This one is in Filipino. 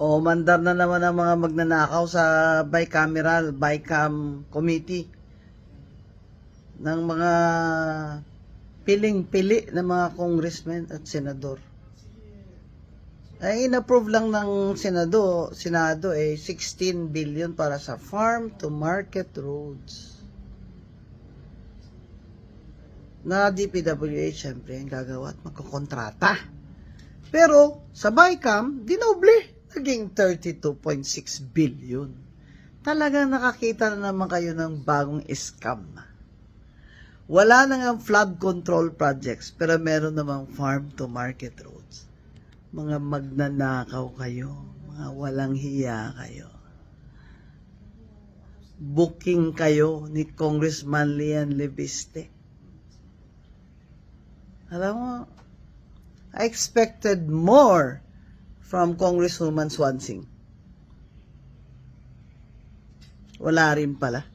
O mandar na naman ang mga magnanakaw sa BICAM committee ng mga piling-pili ng mga congressmen at senador. Ay inapprove lang ng Senado 16 billion para sa farm to market roads. Na DPWH syempre ang gagawa at magkokontrata. Pero sa BICAM, dinoble. Naging 32.6 billion. Talagang nakakita na naman kayo ng bagong scam. Wala na nga flood control projects, pero meron namang farm to market roads. Mga magnanakaw kayo, mga walang hiya kayo. Booking kayo ni Congressman Lian Lebiste. Alam mo, I expected more from Congresswoman Swansing. Wala rin pala.